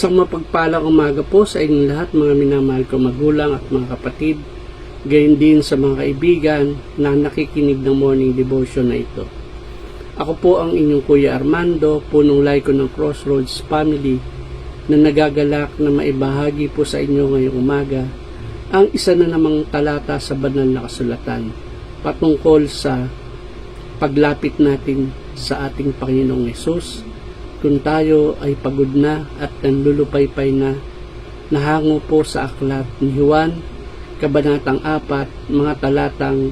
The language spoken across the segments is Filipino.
Isang mapagpalang umaga po sa inyong lahat, mga minamahal ko magulang at mga kapatid, gayon din sa mga kaibigan na nakikinig ng morning devotion na ito. Ako po ang inyong Kuya Armando, punong laiko ng Crossroads Family, na nagagalak na maibahagi po sa inyo ngayong umaga ang isa na namang talata sa banal na kasulatan patungkol sa paglapit natin sa ating Panginoong Hesus kung tayo ay pagod na at nanlulupaypay na, nahango po sa aklat ni Juan, Kabanatang 4, mga talatang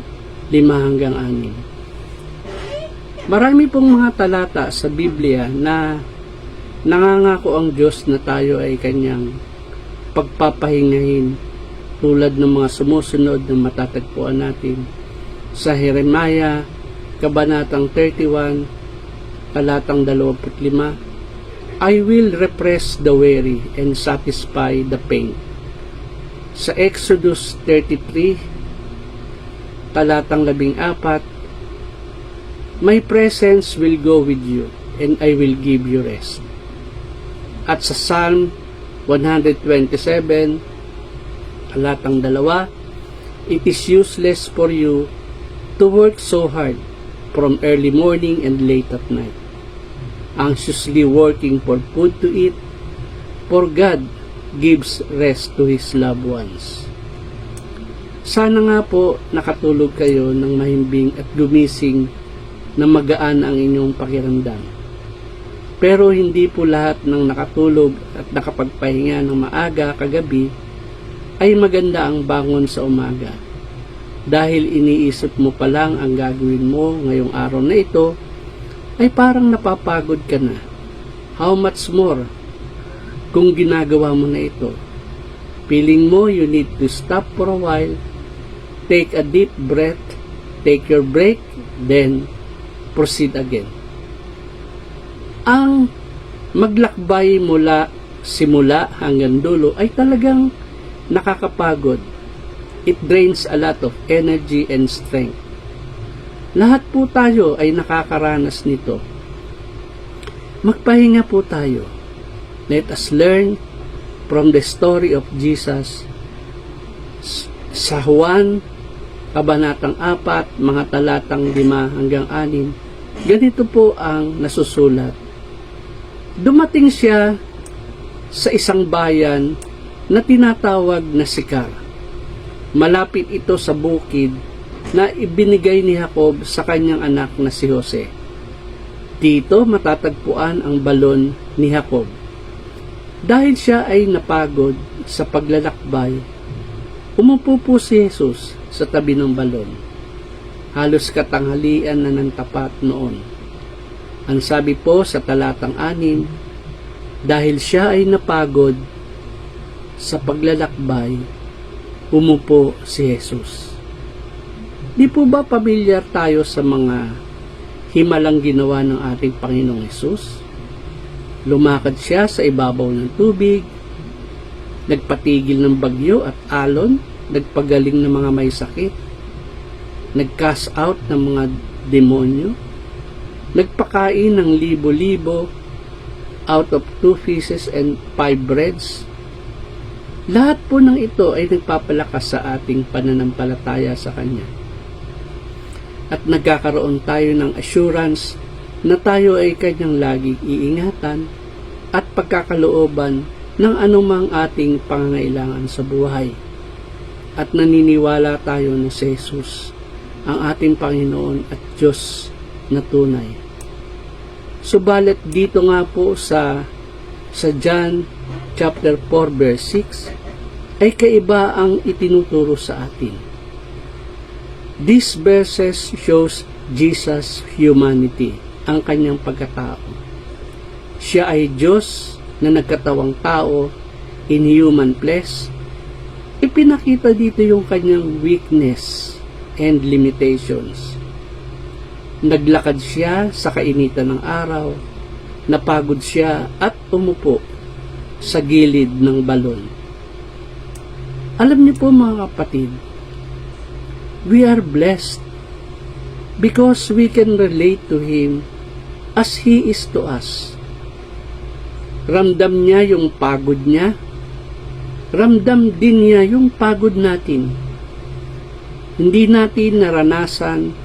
5 hanggang 6. Marami pong mga talata sa Biblia na nangangako ang Diyos na tayo ay kanyang pagpapahingahin, tulad ng mga sumusunod na matatagpuan natin sa Jeremiah, Kabanatang 31, talatang 25, I will repress the weary and satisfy the pain. Sa Exodus 33, talatang 14, my presence will go with you and I will give you rest. At sa Psalm 127, talatang 2, it is useless for you to work so hard from early morning and late at night, anxiously working for food to eat, for God gives rest to His loved ones. Sana nga po nakatulog kayo ng mahimbing at gumising na magaan ang inyong pakiramdam. Pero hindi po lahat ng nakatulog at nakapagpahinga ng maaga kagabi ay maganda ang bangon sa umaga. Dahil iniisip mo pa lang ang gagawin mo ngayong araw na ito, ay parang napapagod ka na. How much more kung ginagawa mo na ito? Feeling mo you need to stop for a while, take a deep breath, take your break, then proceed again. Ang maglakbay mula simula hanggang dulo ay talagang nakakapagod. It drains a lot of energy and strength. Lahat po tayo ay nakakaranas nito. Magpahinga po tayo. Let us learn from the story of Jesus sa Juan, Kabanatang 4, mga talatang 5 hanggang 6. Ganito po ang nasusulat. Dumating siya sa isang bayan na tinatawag na Sicar. Malapit ito sa bukid na ibinigay ni Jacob sa kanyang anak na si Jose. Dito matatagpuan ang balon ni Jacob. Dahil siya ay napagod sa paglalakbay, umupo po si Jesus sa tabi ng balon. Halos katanghalian na ng tapat noon. Ang sabi po sa talatang 6, dahil siya ay napagod sa paglalakbay, umupo si Jesus. Di po ba pamilyar tayo sa mga himalang ginawa ng ating Panginoong Jesus? Lumakad siya sa ibabaw ng tubig, nagpatigil ng bagyo at alon, nagpagaling ng mga may sakit, nag-cast out ng mga demonyo, nagpakain ng libo-libo out of 2 fishes and 5 breads. Lahat po ng ito ay nagpapalakas sa ating pananampalataya sa Kanya. At nagkakaroon tayo ng assurance na tayo ay Kanyang laging iingatan at pagkakalooban ng anumang ating pangangailangan sa buhay. At naniniwala tayo na si Jesus ang ating Panginoon at Diyos na tunay. Subalit dito nga po sa John chapter 4 verse 6 ay kaiba ang itinuturo sa atin. These verses shows Jesus' humanity, ang kanyang pagkatao. Siya ay Diyos na nagkatawang tao in human flesh. Ipinakita dito yung kanyang weakness and limitations. Naglakad siya sa kainitan ng araw, napagod siya at umupo sa gilid ng balon. Alam niyo po mga kapatid, we are blessed because we can relate to Him as He is to us. Ramdam niya yung pagod niya. Ramdam din niya yung pagod natin. Hindi natin naranasan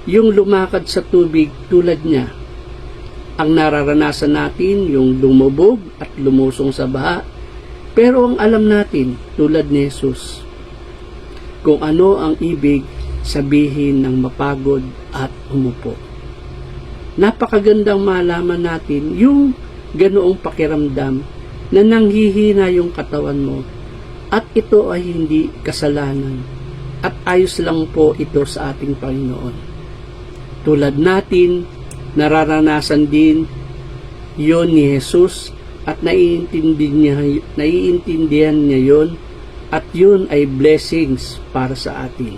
yung lumakad sa tubig tulad niya. Ang nararanasan natin yung lumubog at lumusong sa baha. Pero ang alam natin, tulad ni Jesus, kung ano ang ibig sabihin ng mapagod at umupo. Napakagandang malaman natin yung ganoong pakiramdam na nanghihina yung katawan mo at ito ay hindi kasalanan at ayos lang po ito sa ating Panginoon. Tulad natin, nararanasan din yon ni Jesus at naiintindihan niya yon at yun ay blessings para sa atin.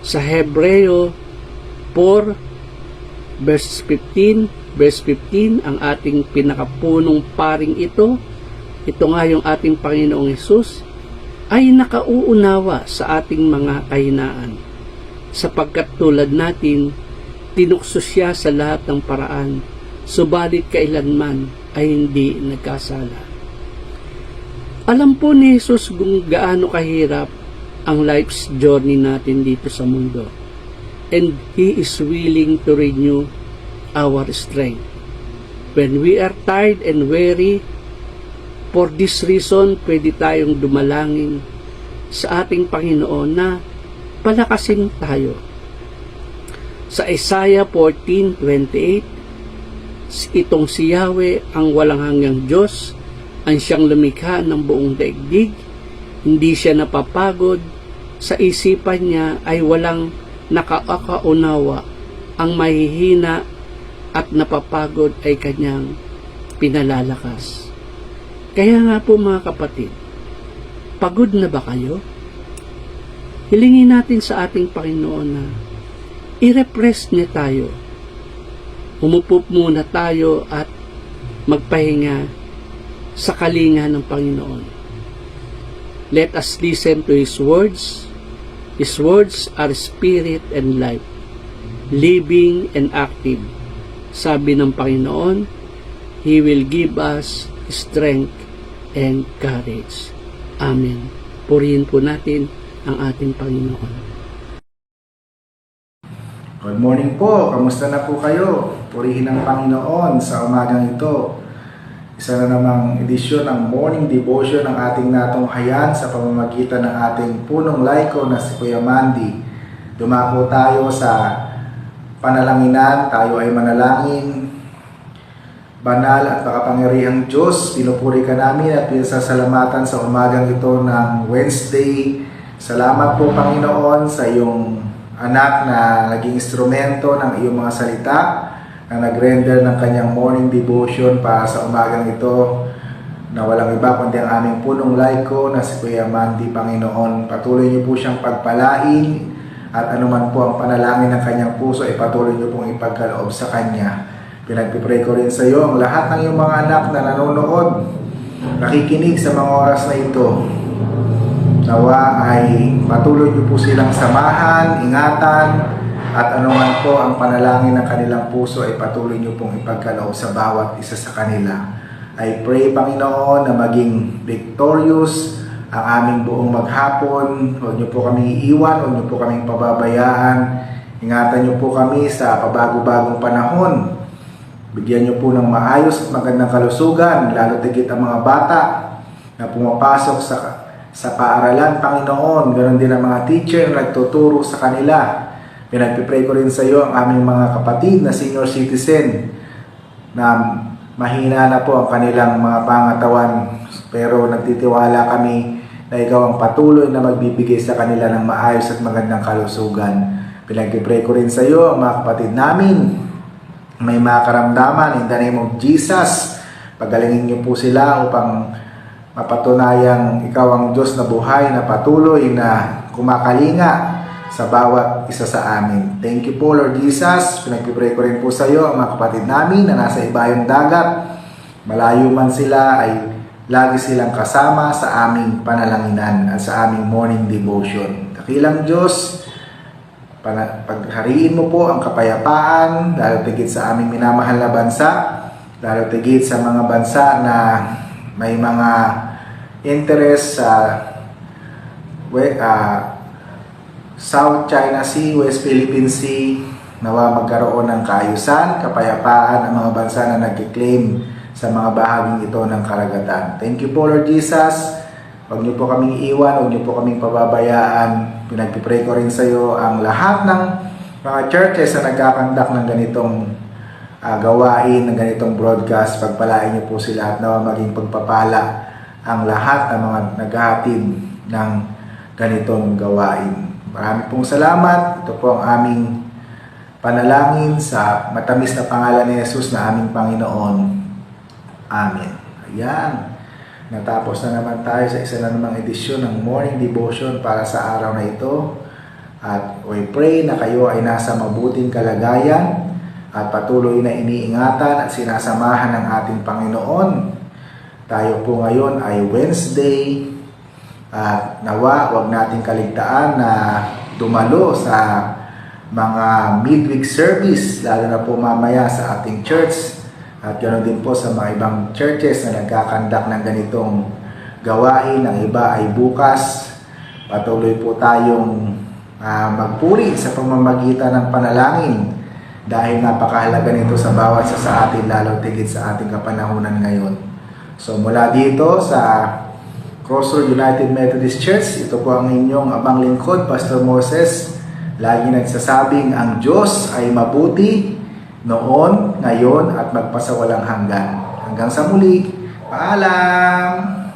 Sa Hebreo 4 verse 15, ang ating pinakapunong paring ito nga yung ating Panginoong Hesus, ay nakauunawa sa ating mga kahinaan. Sapagkat tulad natin, tinukso siya sa lahat ng paraan, subalit kailanman ay hindi nagkasala. Alam po ni Jesus kung gaano kahirap ang life's journey natin dito sa mundo. And He is willing to renew our strength. When we are tired and weary, for this reason, pwede tayong dumalangin sa ating Panginoon na palakasin tayo. Sa Isaiah 14:28, itong si Yahweh ang walang hanggang Diyos, ang siyang lumikha ng buong daigdig, hindi siya napapagod, sa isipan niya ay walang nakakaunawa, ang mahihina at napapagod ay kanyang pinalalakas. Kaya nga po mga kapatid, pagod na ba kayo? Hilingin natin sa ating Panginoon na i-refresh niya tayo. Umupo muna tayo at magpahinga sa kalinga ng Panginoon. Let us listen to His words. His words are spirit and life, living and active. Sabi ng Panginoon, He will give us strength and courage. Amen. Purihin po natin ang ating Panginoon. Good morning po. Kamusta na po kayo? Purihin ang Panginoon sa umagang ito. Isa na namang edisyon ng morning devotion ng ating natunghayan sa pamamagitan ng ating punong laiko na si Kuya Mandy. Dumako tayo sa panalanginan, tayo ay manalangin. Banal at makapangyarihang Diyos, pinupuri ka namin at pinasasalamatan sa umagang ito ng Wednesday. Salamat po Panginoon sa iyong anak na naging instrumento ng iyong mga salita na nag-render ng kanyang morning devotion para sa umagang ito na walang iba kundi ang aming punong laiko na si Kuya Mandy. Panginoon, patuloy niyo po siyang pagpalain at anuman po ang panalangin ng kanyang puso ay patuloy niyo pong ipagkaloob sa kanya. Pinagpipray ko rin sa iyo ang lahat ng iyong mga anak na nanonood, nakikinig sa mga oras na ito. Nawa ay patuloy niyo po silang samahan, ingatan, at anuman po ang panalangin ng kanilang puso ay patuloy niyo pong ipagkaloob sa bawat isa sa kanila. I pray, Panginoon, na maging victorious ang aming buong maghapon. Huwag niyo po kami iiwan, huwag niyo po kaming pababayaan. Ingatan niyo po kami sa pabago-bagong panahon. Bigyan niyo po ng maayos at magandang kalusugan, lalo tigit ang mga bata na pumapasok sa paaralan, Panginoon. Ganon din ang mga teacher na nagtuturo sa kanila. Pinagpipray ko rin sa iyo ang aming mga kapatid na senior citizen na mahina na po ang kanilang mga pangatawan. Pero nagtitiwala kami na ikaw ang patuloy na magbibigay sa kanila ng maayos at magandang kalusugan. Pinagpipray ko rin sa iyo ang mga kapatid namin may mga karamdaman. In the name of Jesus, pagalingin niyo po sila upang mapatunayang ikaw ang Diyos na buhay na patuloy na kumakalinga sa bawat isa sa amin. Thank you po, Lord Jesus. Pinagpipray ko rin po sa iyo ang mga kapatid namin na nasa ibayong dagat. Malayo man sila ay lagi silang kasama sa aming panalanginan at sa aming morning devotion. Dakilang Diyos, paghariin mo po ang kapayapaan dahil tigit sa aming minamahal na bansa lalo tigit sa mga bansa na may mga interest sa South China Sea, West Philippine Sea, nawa magkaroon ng kaayusan, kapayapaan ang mga bansa na nagkiklaim sa mga bahaging ito ng karagatan. Thank you po, Lord Jesus. Huwag niyo po kaming iwan, huwag niyo po kaming pababayaan. Pinagpipray ko rin sa iyo ang lahat ng mga churches na nagkakandak ng ganitong gawain, ng ganitong broadcast. Pagpalain niyo po sila at nawa maging pagpapala ang lahat ng mga naghahatid ng ganitong gawain. Marami pong salamat. Ito po ang aming panalangin sa matamis na pangalan ni Jesus na aming Panginoon. Amen. Ayan. Natapos na naman tayo sa isa na namang edisyon ng Morning Devotion para sa araw na ito. At we pray na kayo ay nasa mabuting kalagayan at patuloy na iniingatan at sinasamahan ng ating Panginoon. Tayo po ngayon ay Wednesday at nawa wag nating kaligtaan na dumalo sa mga midweek service, lalo na po mamaya sa ating church at ganoon din po sa mga ibang churches na nagkakandak ng ganitong gawain. Ang iba ay bukas. Patuloy po tayong magpuri sa pamamagitan ng panalangin dahil napakahalaga nito sa bawat isa sa atin, lalo tigit sa ating kapanahunan ngayon. So mula dito sa Crossroad United Methodist Church, ito po ang inyong abang lingkod, Pastor Moses. Lagi nagsasabing ang Diyos ay mabuti noon, ngayon at magpasawalang hanggan. Hanggang sa muli, paalam!